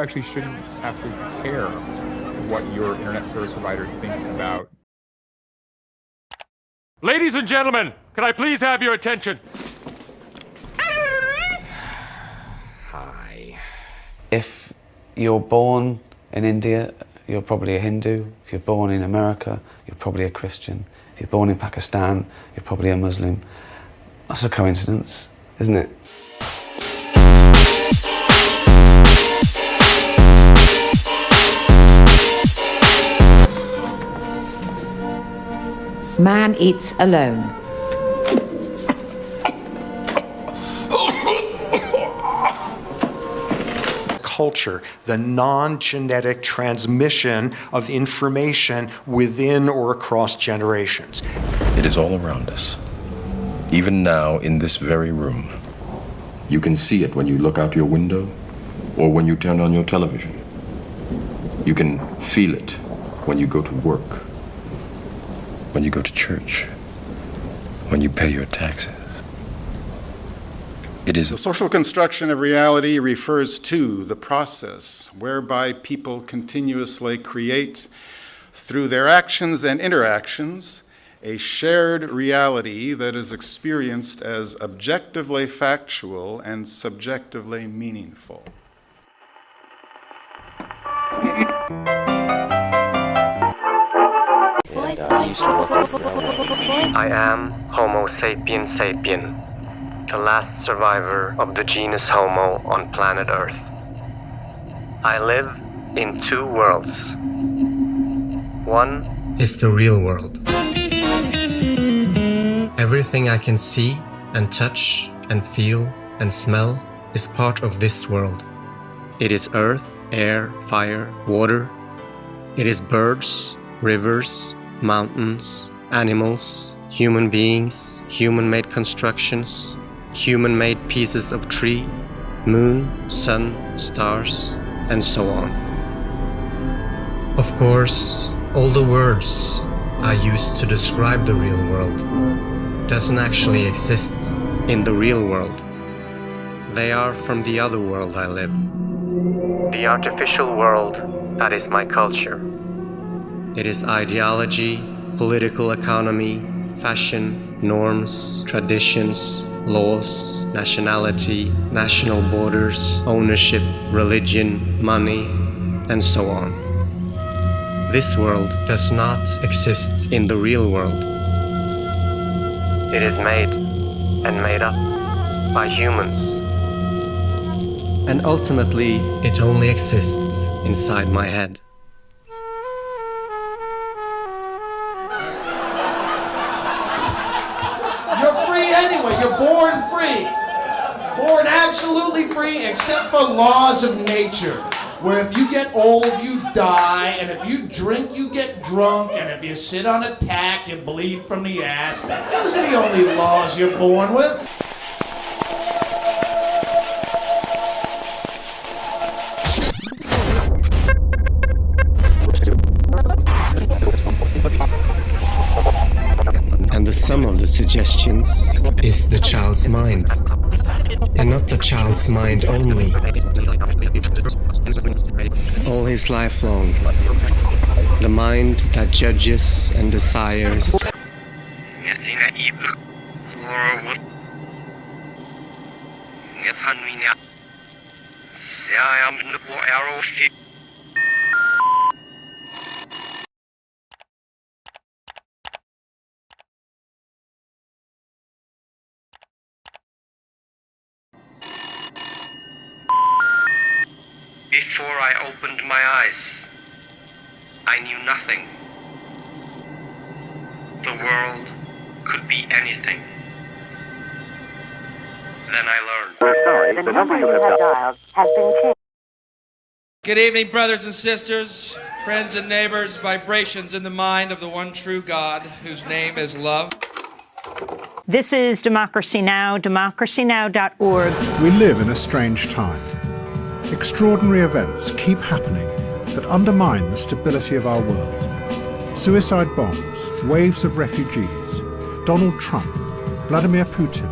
actually shouldn't have to care what your internet service provider thinks about. Ladies and gentlemen, can I please have your attention? Hi. If you're born in India, you're probably a Hindu. If you're born in America, you're probably a Christian. If you're born in Pakistan, you're probably a Muslim. That's a coincidence, isn't it? Man eats alone. Culture, the non-genetic transmission of information within or across generations. It is all around us. Even now, in this very room. You can see it when you look out your window or when you turn on your television. You can feel it when you go to work, when you go to church, when you pay your taxes. It is the social construction of reality refers to the process whereby people continuously create, through their actions and interactions, a shared reality that is experienced as objectively factual and subjectively meaningful. I am Homo sapien sapien, the last survivor of the genus Homo on planet Earth. I live in two worlds. One is the real world. Everything I can see and touch and feel and smell is part of this world. It is earth, air, fire, water. It is birds, rivers, mountains, animals, human beings, human-made constructions, human-made pieces of tree, moon, sun, stars, and so on. Of course, all the words I use to describe the real world doesn't actually exist in the real world. They are from the other world I live. The artificial world that is my culture. It is ideology, political economy, fashion, norms, traditions, laws, nationality, national borders, ownership, religion, money, and so on. This world does not exist in the real world. It is made and made up by humans. And ultimately, it only exists inside my head. You're free anyway. You're born free. Born absolutely free except for laws of nature. Where if you get old, you die, and if you drink, you get drunk, and if you sit on a tack, you bleed from the ass. Those are the only laws you're born with. And the sum of the suggestions is the child's mind. And not the child's mind only. All his life long. The mind that judges and desires. Before I opened my eyes, I knew nothing. The world could be anything. Then I learned. We're sorry, the number you have dialed has been changed. Good evening, brothers and sisters, friends and neighbors, vibrations in the mind of the one true God, whose name is love. This is Democracy Now!, democracynow.org. We live in a strange time. Extraordinary events keep happening that undermine the stability of our world. Suicide bombs, waves of refugees, Donald Trump, Vladimir Putin,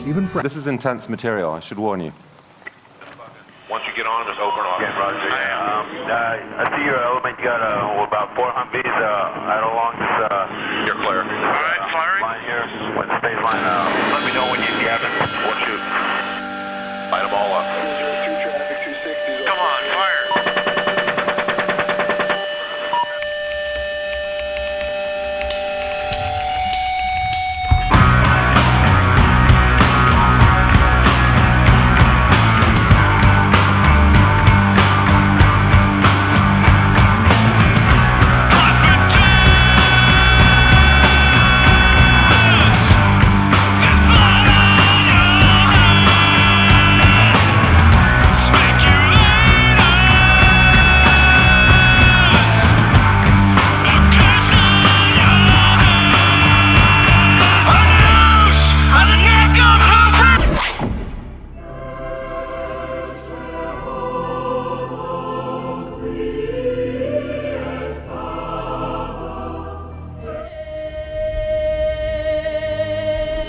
even This is intense material, I should warn you. Once you get on them, just open off. Yeah, Roger. I see your element. You got about 4 Humvees right along this. You're clear. All right, firing. Line here. When the stage line. Let me know when you have it. What shoot? Light them all up. Come on, fire.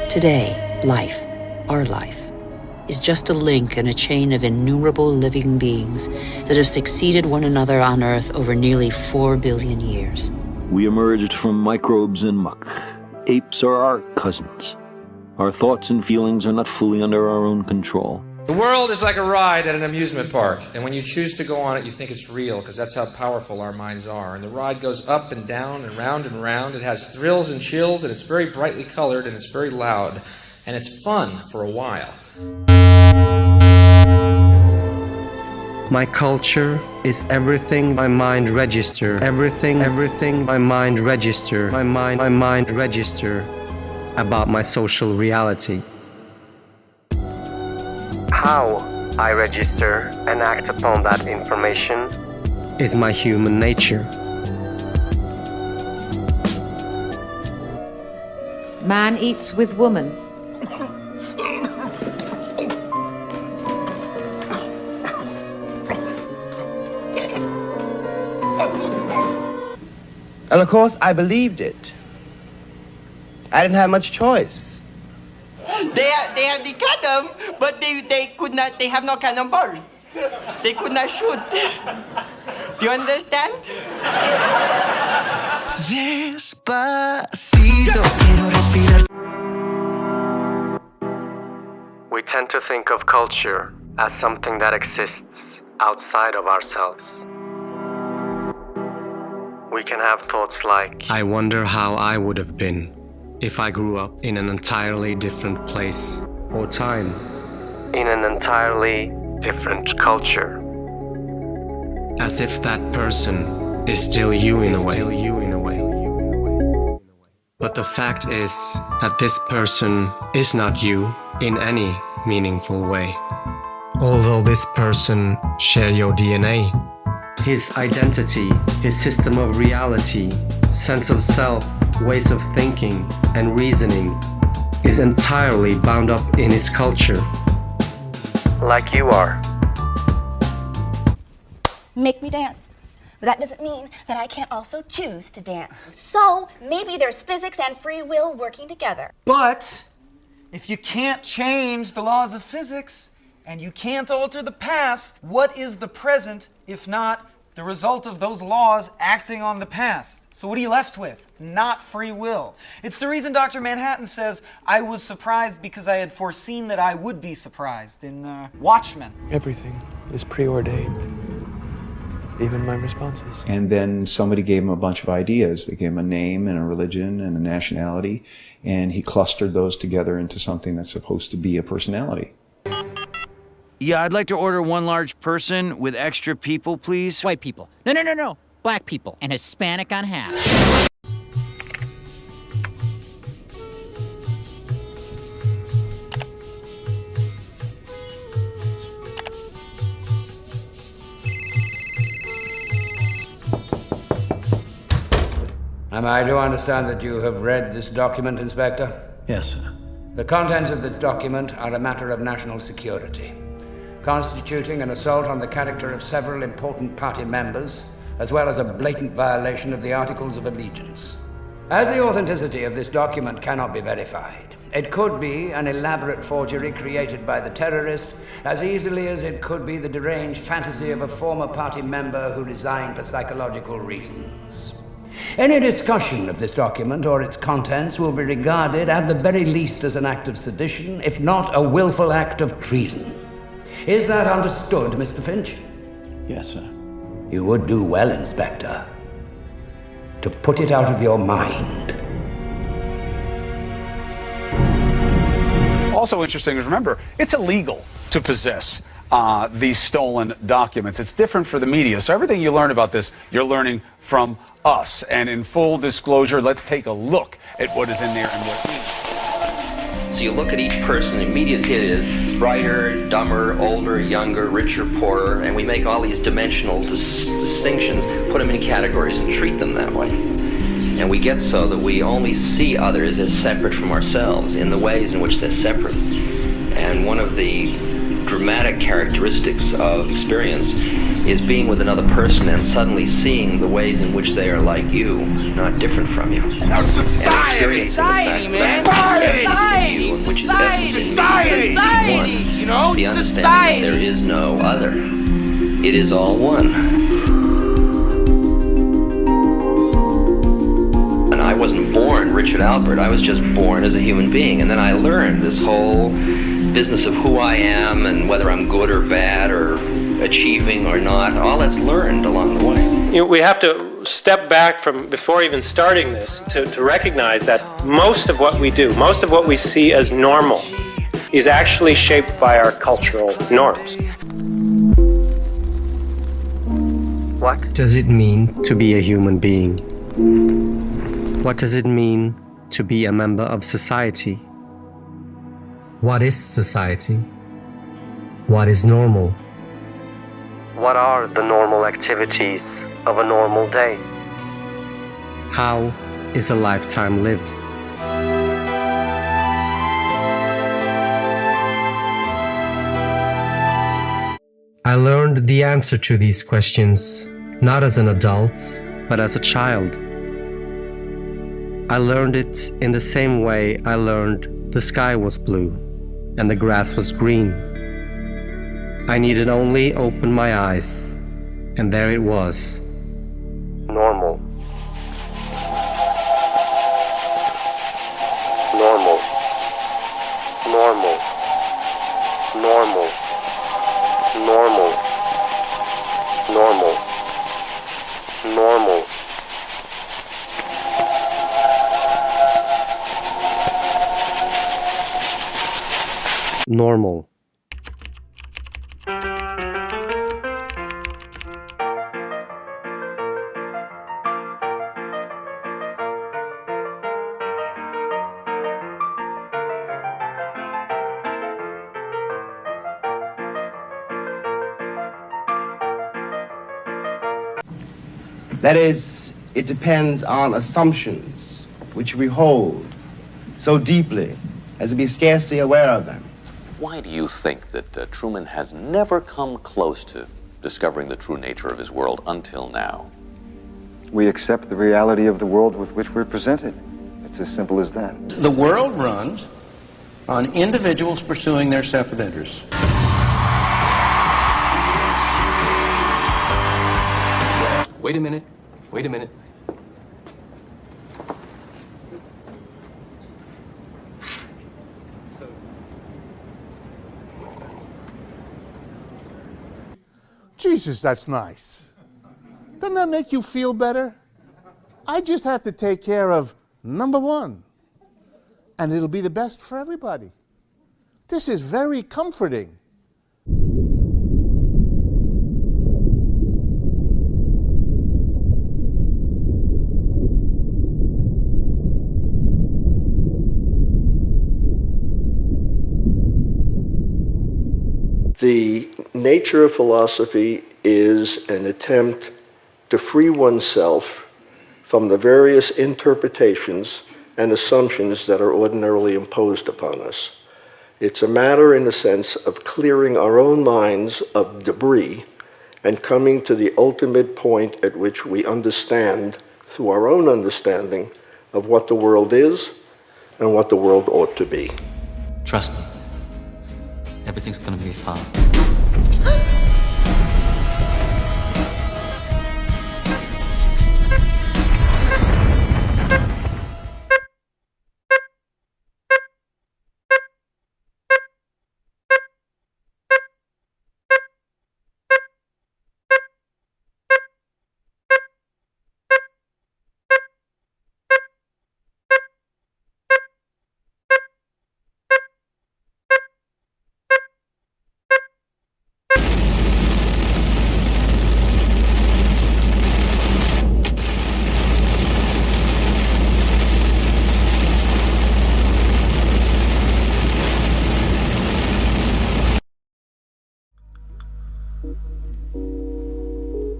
Today, life, our life, is just a link in a chain of innumerable living beings that have succeeded one another on Earth over nearly 4 billion years. We emerged from microbes and muck. Apes are our cousins. Our thoughts and feelings are not fully under our own control. The world is like a ride at an amusement park, and when you choose to go on it, you think it's real, because that's how powerful our minds are. And the ride goes up and down and round and round. It has thrills and chills, and it's very brightly colored, and it's very loud, and it's fun for a while. My culture is everything my mind register. Everything my mind register. My mind register about my social reality. How I register and act upon that information is my human nature. Man eats with woman. And of course, I believed it. I didn't have much choice. They have the cannon, but they could not. They have no cannonball. They could not shoot. Do you understand? We tend to think of culture as something that exists outside of ourselves. We can have thoughts like, I wonder how I would have been if I grew up in an entirely different place or time, in an entirely different culture. As if that person is still you in a way. But the fact is that this person is not you in any meaningful way. Although this person shares your DNA, his identity, his system of reality, sense of self, ways of thinking and reasoning is entirely bound up in his culture. Like you are. Make me dance. But that doesn't mean that I can't also choose to dance. So maybe there's physics and free will working together. But if you can't change the laws of physics and you can't alter the past, what is the present if not the result of those laws acting on the past? So what are you left with? Not free will. It's the reason Dr. Manhattan says, I was surprised because I had foreseen that I would be surprised in Watchmen. Everything is preordained. Even my responses. And then somebody gave him a bunch of ideas. They gave him a name and a religion and a nationality, and he clustered those together into something that's supposed to be a personality. Yeah, I'd like to order one large person with extra people, please. White people. No. Black people and Hispanic on half. Am I to understand that you have read this document, Inspector? Yes, sir. The contents of this document are a matter of national security, constituting an assault on the character of several important party members, as well as a blatant violation of the Articles of Allegiance. As the authenticity of this document cannot be verified, It could be an elaborate forgery created by the terrorist, as easily as it could be the deranged fantasy of a former party member who resigned for psychological reasons. Any discussion of this document or its contents will be regarded at the very least as an act of sedition, if not a willful act of treason. Is that understood, Mr. Finch? Yes, sir. You would do well, Inspector, to put it out of your mind. Also interesting is, remember, it's illegal to possess these stolen documents. It's different for the media. So everything you learn about this, you're learning from us. And in full disclosure, let's take a look at what is in there and what isn't. So you look at each person, immediately it is brighter, dumber, older, younger, richer, poorer, and we make all these dimensional distinctions, put them in categories and treat them that way. And we get so that we only see others as separate from ourselves in the ways in which they're separate. And one of the dramatic characteristics of experience is being with another person and suddenly seeing the ways in which they are like you, not different from you. Now society, man. Society, you know? The understanding that there is no other. It is all one. And I wasn't born Richard Albert, I was just born as a human being. And then I learned this whole business of who I am and whether I'm good or bad or achieving or not. All that's learned along the way. You know, we have to step back from before even starting this to recognize that most of what we do, most of what we see as normal, is actually shaped by our cultural norms. What does it mean to be a human being? What does it mean to be a member of society? What is society? What is normal? What are the normal activities of a normal day? How is a lifetime lived? I learned the answer to these questions, not as an adult, but as a child. I learned it in the same way I learned the sky was blue and the grass was green. I needed only open my eyes, and there it was. Normal. Normal. Normal. Normal. Normal. Normal. Normal. Normal. That is, it depends on assumptions which we hold so deeply as to be scarcely aware of them. Why do you think that Truman has never come close to discovering the true nature of his world until now? We accept the reality of the world with which we're presented. It's as simple as that. The world runs on individuals pursuing their separate interests. Wait a minute. Wait a minute. Jesus, that's nice. Doesn't that make you feel better? I just have to take care of number one, and it'll be the best for everybody. This is very comforting. The nature of philosophy is an attempt to free oneself from the various interpretations and assumptions that are ordinarily imposed upon us. It's a matter, in a sense, of clearing our own minds of debris and coming to the ultimate point at which we understand, through our own understanding, of what the world is, and what the world ought to be. Trust me. Everything's gonna be fine.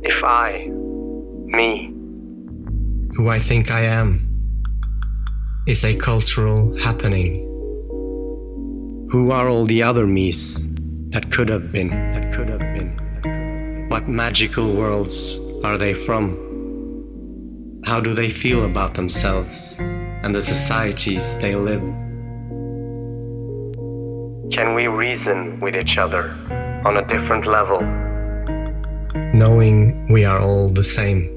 If I, me, who I think I am, is a cultural happening, who are all the other me's that could have been, What magical worlds are they from? How do they feel about themselves and the societies they live? Can we reason with each other on a different level, knowing we are all the same?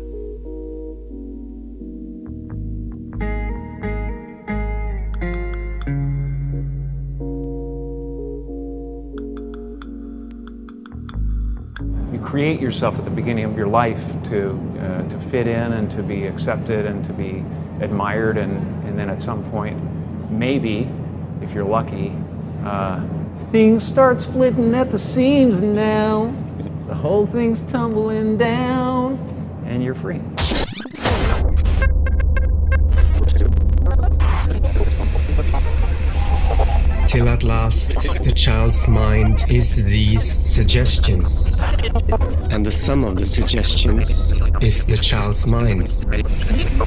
You create yourself at the beginning of your life to fit in and to be accepted and to be admired, and then at some point, maybe, if you're lucky, things start splitting at the seams now. The whole thing's tumbling down, and you're free. Till at last, the child's mind is these suggestions, and the sum of the suggestions is the child's mind.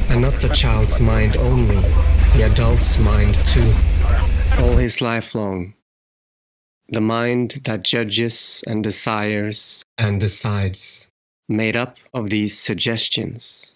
And not the child's mind only, the adult's mind too, all his life long. The mind that judges and desires and decides, made up of these suggestions.